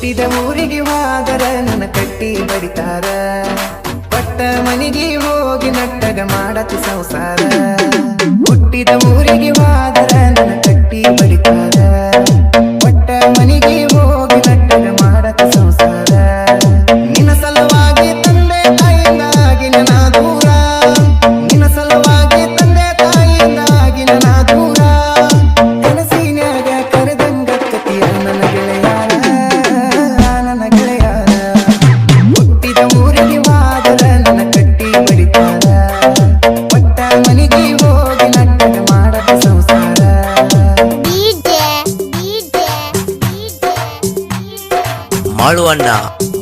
ಹುಟ್ಟಿದ ಊರಿಗೆ ಹೋದರ ನನ್ನ ಕಟ್ಟಿ ಬಡಿತಾರ, ಪಟ್ಟ ಮನಿಗೆ ಹೋಗಿ ನಟ್ಟಗ ಮಾಡತಿ ಸಂಸಾರ. ಹುಟ್ಟಿದ ಊರಿಗೆ ಹೋದರ ನನ್ನ ಕಟ್ಟಿ ಬಡಿತಾರ, ಪಟ್ಟ ಮನಿಗೆ ಹೋಗಿ ನಟ್ಟಗ ಮಾಡತಿ ಸಂಸಾರ. ನಿನ್ನ ಸಲುವಾಗಿ ತಂದೆ ತಾಯಿಯಿಂದಾಗಿ ನನ್ನ ದೂರ, ನಿನ್ನ ಸಲುವಾಗಿ ತಂದೆ ತಾಯಿಯಿಂದಾಗಿ ನನ್ನ ದೂರ. ಕನಸಿನ್ಯಾಗ ಕರೆದಂಗ ಕತಿಯ ನನ್ನ ಗೆಳೆಯಾರ, ನನ್ನ ಗೆಳೆಯಾರ. ಹುಟ್ಟಿದ ಊರಿಗೆ ಹೋದರ ನನ್ನ ಕಟ್ಟಿ ಬಡಿತಾರ, ಪಟ್ಟ ಮನಿಗೆ ಹೋಗಿ ನಟ್ಟಗ ಮಾಡದ ಸಂಸಾರ. ಮಾಳುವಣ್ಣ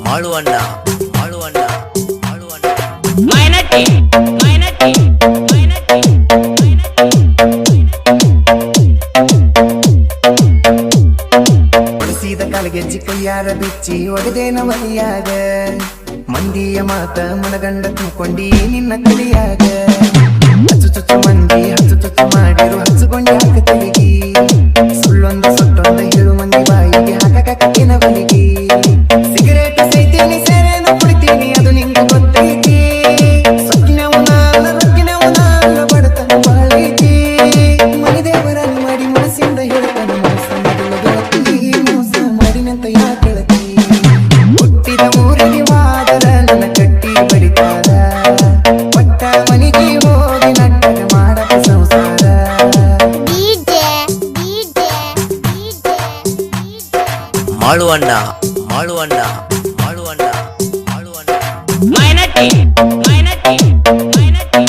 ಮಾಳುವಣ್ಣ ಮಾಳುವಣ್ಣ ಮಾಳುವಣ್ಣ ಮೈನಟ್ಟಿ ಮೈನಟ್ಟಿ ಮೈನಟ್ಟಿ ಬಡಿಸಿದ ಕಾಲಿಗೆಜ್ಜಿ ಕೈಯಾರ ಬಿಚ್ಚಿ ಒಡೆದೇನ ಮಲಿಯಾಗ, ಮಂದಿಯ ಮಾತ ಮನಗಂಡ ತುಂಬಿಕೊಂಡಿ ನಿನ್ನ ಕಲಿಯಾಗ. ಹಚ್ಚು ಚುಚ್ಚು ಮಂದಿ ಹಚ್ಚು ಚುಚ್ಚು ಮಾಡಿರು ಹಚ್ಚುಕೊಂಡಿ ಹಾಕ ತಲಿಗಿ, ಸುಳ್ಳೊಂದ ಸೊಟ್ಟೊಂದ ಹೇಳು ಮಂದಿ ಬಾಯಿಗೆ ಹಾಕಕ ಕಟ್ಟಿನ ಬಲಿಗಿ. ಸಿಗರೇಟ್ ಸೈತೀನಿ ಸೇರೇನ ಕುಡಿತೀನಿ ಅದು ನಿಂಗೆ ಗೊತ್ತೈತಿ, ಸೊಕ್ಕಿನವು ನಾನ ರೊಕ್ಕಿನವು ನಾನ ಬಡತನ ಬಾಳೈತಿ. ಮನಿದೇವರನ್ನು ಮಾಡಿ ಮನಸ್ಸಿಂದ ಹೇಳ್ತಾನ ಮೋಸ ಮಾಡಲು ಗೆಳತಿ, ಮೋಸ ಮಾಡಿನಂತ ಯಾಕೆ ಗೆಳತಿ. ಹುಟ್ಟಿದ ಊರಿಗೆ ಹೋದರ ನನ್ನ ಕಟ್ಟಿ ಬಡಿತಾರ, ಪಟ್ಟ ಮನಿಗೆ ಹೋಗಿ ನಟ್ಟಗ ಮಾಡದ ಸಂಸಾರ. ಮಾಳುವಣ್ಣ ಮಾಳುವಣ್ಣ ಮಾಳುವಣ್ಣ ಮಾಳುವಣ್ಣ ಮೈನಟ್ಟಿ ಮೈನಟ್ಟಿ ಮೈನಟ್ಟಿ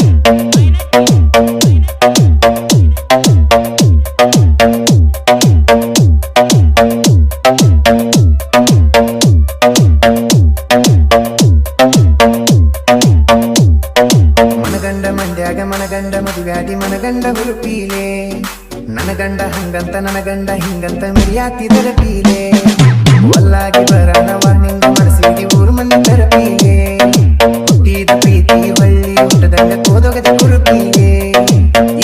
ಮನಗಂಡ ಮಂಡ್ಯಾಗ ಮನಗಂಡ ಮದುವ್ಯಾಗಿ ಮನಗಂಡ ಹುರುಪೀಲೆ, ನನ್ನ ಗಂಡ ಹಂಗಂತ ನನ್ನ ಗಂಡ ಹಿಂಗಂತ ಮಿರಿಯಾತಿದರ ಪೀಲೆ. ಒಲ್ಲಾಗಿ ಬರಣವ ನಿಂಗ ಮಾಡಿಸಿದಿ ಊರು ಮಂದಿ ತರಪೀಲೆ, ಹುಟ್ಟಿದ ಪ್ರೀತಿ ಹೊಳ್ಳಿ ಹುಟ್ಟದಂಗ ಕೋದೋಗದ ಕುರುಪೀಲೆ.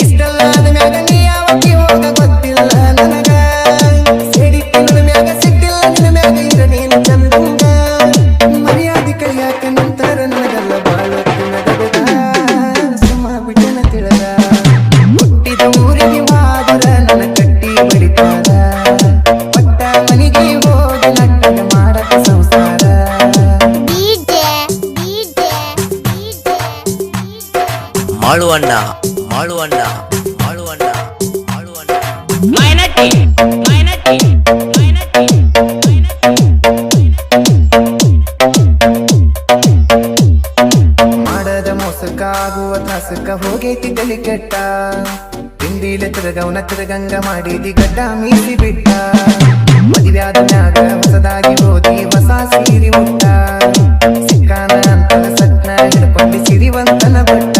ಇಷ್ಟೆಲ್ಲ ಆದ ಮ್ಯಾಗ ನೀ ಯಾವತ್ತಿ ಹೋಗ ಗೊತ್ತಿಲ್ಲ ನನಗ, ಸೇಡಿಟ್ಟಿ ನನ್ನ ಮ್ಯಾಗ ಸಿಟ್ಟಿಲ್ಲ ನಿನ್ನ ಮ್ಯಾಗ ಇರ ನೀನು ಚಂದಂಗ. ಮರ್ಯಾದಿ ಕೈಯಾಕ ನಂತರ ನನಗಲ್ಲ ಬಾಳೊತ್ತು ನಗದ, ಸುಮ್ಮ ಬಿಟ್ಟನ ತಿಳಿದ. ಹುಟ್ಟಿದ ಊರಿಗೆ ಹೋದರ ನನ್ನ ಕಟ್ಟಿ ಬಡಿತಾರ, ಪಟ್ಟ ಮನಿಗೆ ಹೋಗಿ ನಟ್ಟಗ ಮಾಡದ ಸಂಸಾರ. ಮಾಳುವಣ್ಣ ಮಾಳುವಣ್ಣ ಮಾಳುವಣ್ಣ ಮಾಳುವಣ್ಣ ಮೈನಟ್ಟಿ ಮೈನಟ್ಟಿ ಮೈನಟ್ಟಿ ಮಾಡದ ಮೋಸಕ್ಕ ಆಗುವ ತ್ರಾಸಕ್ಕ ಹೋಗೈತಿ ತಲಿ ಕೆಟ್ಟ, ತಿಂಡಿಲೆ ತಿರುಗವನ ತಿರುಗಂಗ ಮಾಡಿದಿ ಗಡ್ಡ ಮೀಸಿ ಬಿಟ್ಟ. ಮದುವ್ಯಾದ ಮ್ಯಾಗ ಹೊಸದಾಗಿ ಓದಿ ಹೊಸ ಸೀರಿ ಮುಟ್ಟ, ಸಿಕ್ಕಾನ ಅಂತ ಸಟ್ನ ಹಿಡ್ಕೊಂಡಿ ಸಿರಿವಂತನ ಬಟ್ಟ.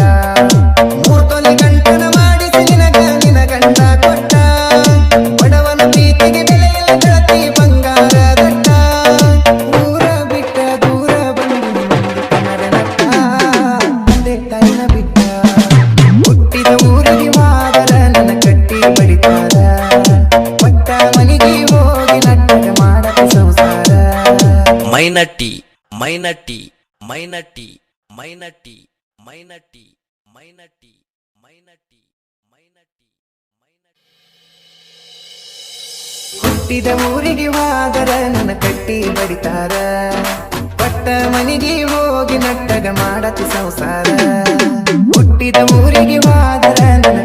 ಮೂರ್ ತೊಲೆ ಗಂಟನ ಮಾಡಿಸಿ ನಿನಗ ನಿನ ಗಂಡ ಕೊಟ್ಟ, ಬಡವನ ಪ್ರೀತಿಗೆ ಬೆಲೆ ಇಲ್ಲ ಗೆಳತಿ ಬಂಗಾರ ದಟ್ಟ. ಊರ ಬಿಟ್ಟ ದೂರ ಬಂದು ಕನ್ನಡ ನಟ್ಟ, ತಂದೆ ತಾಯಿನ ಬಿಟ್ಟ. ಹುಟ್ಟಿದ ಊರಿಗೆ ಹೋದರ ನನ್ನ ಕಟ್ಟಿ ಬಡಿತಾರ, ಪಟ್ಟ ಮನಿಗೆ ಹೋಗಿ ನಟ್ಟಗ ಮಾಡದ ಸಂಸಾರ. ಮೈನಟ್ಟಿ ಮೈನಟ್ಟಿ ಮೈನಟ್ಟಿ ಮೈನಟ್ಟಿ ಮೈನಟ್ಟಿ ಮೈನಟ್ಟಿ ಮೈನಟ್ಟಿ ಮೈನಟ್ಟಿ ಮೈನಟ್ಟಿ ಹುಟ್ಟಿದ ಊರಿಗೆ ಹೋದರ ನನ್ನ ಕಟ್ಟಿ ಬಡಿತಾರ, ಪಟ್ಟ ಮನಿಗೆ ಹೋಗಿ ನಟ್ಟಗ ಮಾಡತಿ ಸಂಸಾರ. ಹುಟ್ಟಿದ ಊರಿಗೆ ಹೋದರ ನನ್ನ